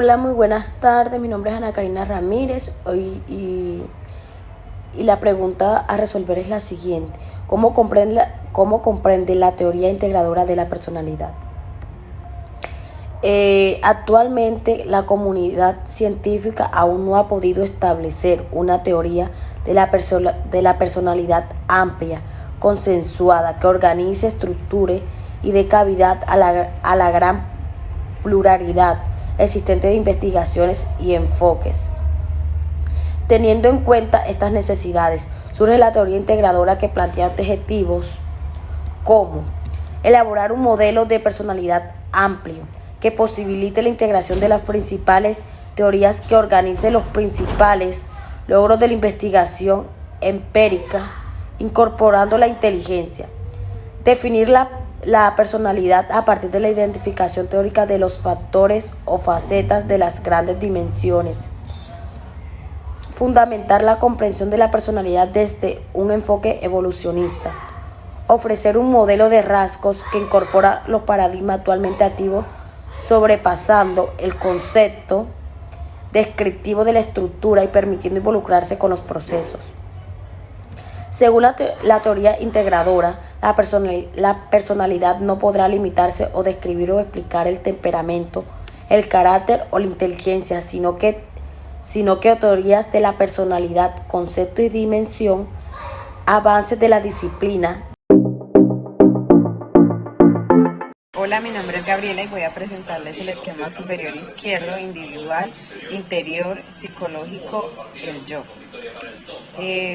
Hola, muy buenas tardes. Mi nombre es Ana Karina Ramírez. Y la pregunta a resolver es la siguiente. ¿Cómo comprende la teoría integradora de la personalidad? Actualmente la comunidad científica aún no ha podido establecer una teoría de la personalidad amplia, consensuada, que organice, estructure y dé cavidad a la gran pluralidad existente de investigaciones y enfoques. Teniendo en cuenta estas necesidades, surge la teoría integradora que plantea objetivos como elaborar un modelo de personalidad amplio que posibilite la integración de las principales teorías, que organice los principales logros de la investigación empírica, incorporando la inteligencia. Definir la personalidad a partir de la identificación teórica de los factores o facetas de las grandes dimensiones. Fundamentar la comprensión de la personalidad desde un enfoque evolucionista. Ofrecer un modelo de rasgos que incorpora los paradigmas actualmente activos, sobrepasando el concepto descriptivo de la estructura y permitiendo involucrarse con los procesos. Según la teoría integradora, la personalidad no podrá limitarse o describir o explicar el temperamento, el carácter o la inteligencia, sino que teorías de la personalidad, concepto y dimensión, avances de la disciplina. Hola, mi nombre es Gabriela y voy a presentarles el esquema superior izquierdo, individual, interior, psicológico, el yo.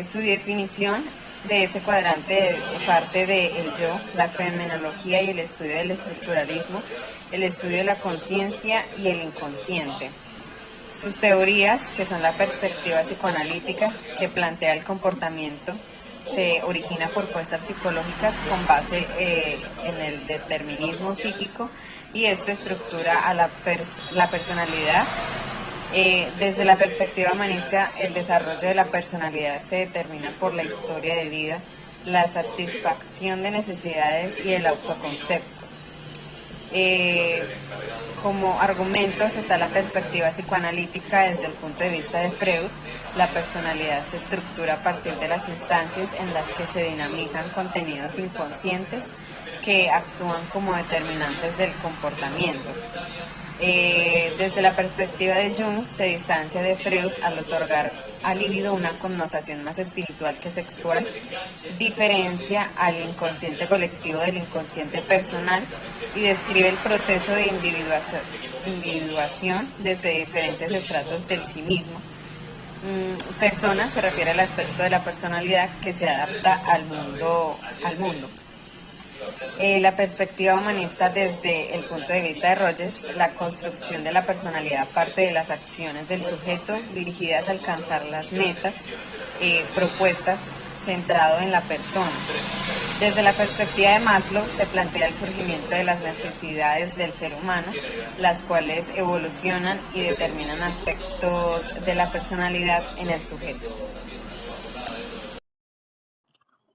Su definición de este cuadrante parte de el yo, la fenomenología y el estudio del estructuralismo, el estudio de la conciencia y el inconsciente. Sus teorías, que son la perspectiva psicoanalítica, que plantea el comportamiento, se origina por fuerzas psicológicas con base en el determinismo psíquico, y esto estructura a la personalidad. Desde la perspectiva humanista, el desarrollo de la personalidad se determina por la historia de vida, la satisfacción de necesidades y el autoconcepto. Como argumentos está la perspectiva psicoanalítica. Desde el punto de vista de Freud, la personalidad se estructura a partir de las instancias en las que se dinamizan contenidos inconscientes que actúan como determinantes del comportamiento. Desde la perspectiva de Jung, se distancia de Freud al otorgar al líbido una connotación más espiritual que sexual, diferencia al inconsciente colectivo del inconsciente personal y describe el proceso de individuación desde diferentes estratos del sí mismo. Persona se refiere al aspecto de la personalidad que se adapta al mundo. La perspectiva humanista, desde el punto de vista de Rogers, la construcción de la personalidad parte de las acciones del sujeto dirigidas a alcanzar las metas propuestas, centrado en la persona. Desde la perspectiva de Maslow se plantea el surgimiento de las necesidades del ser humano, las cuales evolucionan y determinan aspectos de la personalidad en el sujeto.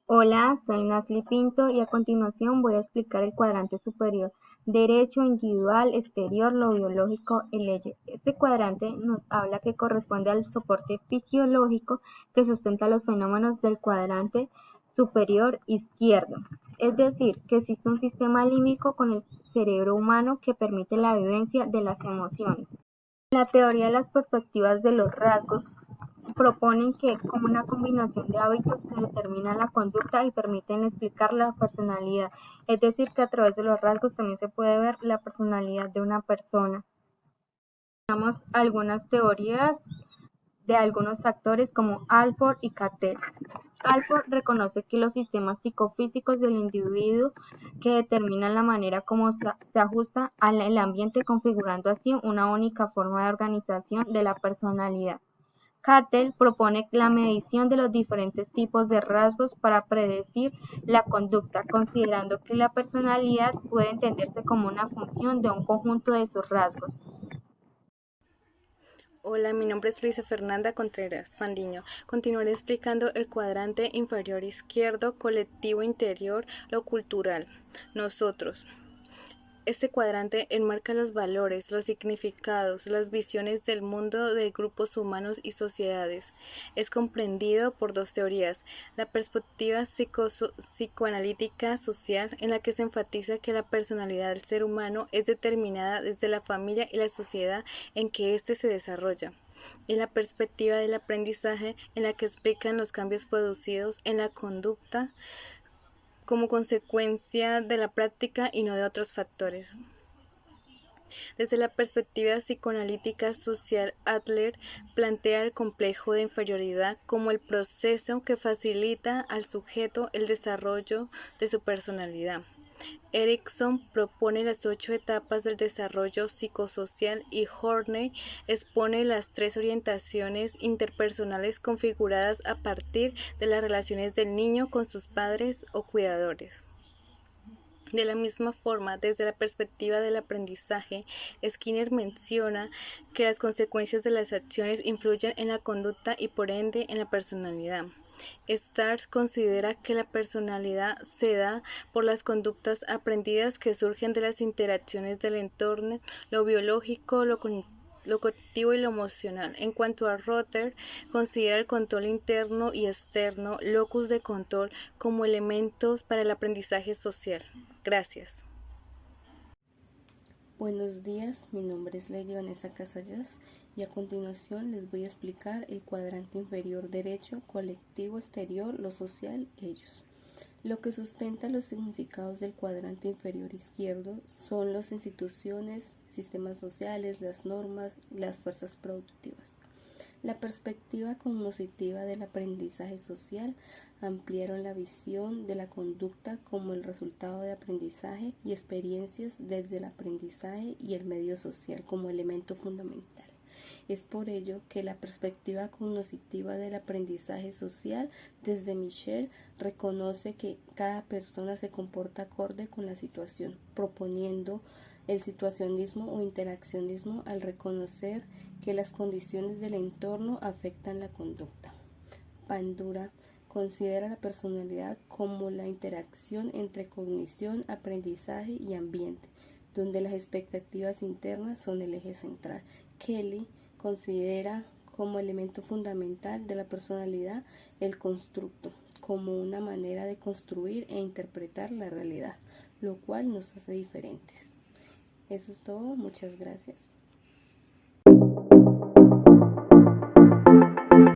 Hola, soy Nasli Pinto y a continuación voy a explicar el cuadrante superior derecho, individual, exterior, lo biológico, el eje. Este cuadrante nos habla que corresponde al soporte fisiológico que sustenta los fenómenos del cuadrante superior izquierdo. Es decir, que existe un sistema límbico con el cerebro humano que permite la vivencia de las emociones. La teoría de las perspectivas de los rasgos proponen que como una combinación de hábitos se determina la conducta y permiten explicar la personalidad, es decir, que a través de los rasgos también se puede ver la personalidad de una persona. Tenemos algunas teorías de algunos factores como Alford y Cattell. Alford reconoce que los sistemas psicofísicos del individuo que determinan la manera como se ajusta al ambiente, configurando así una única forma de organización de la personalidad. Cattell propone la medición de los diferentes tipos de rasgos para predecir la conducta, considerando que la personalidad puede entenderse como una función de un conjunto de sus rasgos. Hola, mi nombre es Luisa Fernanda Contreras Fandiño. Continuaré explicando el cuadrante inferior izquierdo, colectivo interior, lo cultural. Nosotros. Este cuadrante enmarca los valores, los significados, las visiones del mundo de grupos humanos y sociedades. Es comprendido por dos teorías: la perspectiva psicoanalítica social, en la que se enfatiza que la personalidad del ser humano es determinada desde la familia y la sociedad en que éste se desarrolla, y la perspectiva del aprendizaje, en la que explican los cambios producidos en la conducta como consecuencia de la práctica y no de otros factores. Desde la perspectiva psicoanalítica social, Adler plantea el complejo de inferioridad como el proceso que facilita al sujeto el desarrollo de su personalidad. Erikson propone las 8 etapas del desarrollo psicosocial y Horney expone las 3 orientaciones interpersonales configuradas a partir de las relaciones del niño con sus padres o cuidadores. De la misma forma, desde la perspectiva del aprendizaje, Skinner menciona que las consecuencias de las acciones influyen en la conducta y por ende en la personalidad. Stars considera que la personalidad se da por las conductas aprendidas que surgen de las interacciones del entorno, lo biológico, lo cognitivo y lo emocional. En cuanto a Rother, considera el control interno y externo, locus de control, como elementos para el aprendizaje social. Gracias. Buenos días, mi nombre es Lady Vanessa Casallas y a continuación les voy a explicar el cuadrante inferior derecho, colectivo exterior, lo social, ellos. Lo que sustenta los significados del cuadrante inferior izquierdo son las instituciones, sistemas sociales, las normas, las fuerzas productivas. La perspectiva cognitiva del aprendizaje social ampliaron la visión de la conducta como el resultado de aprendizaje y experiencias desde el aprendizaje y el medio social como elemento fundamental. Es por ello que la perspectiva cognitiva del aprendizaje social desde Michel reconoce que cada persona se comporta acorde con la situación, proponiendo el situacionismo o interaccionismo al reconocer que las condiciones del entorno afectan la conducta. Bandura considera la personalidad como la interacción entre cognición, aprendizaje y ambiente, donde las expectativas internas son el eje central. Kelly considera como elemento fundamental de la personalidad el constructo, como una manera de construir e interpretar la realidad, lo cual nos hace diferentes. Eso es todo, muchas gracias.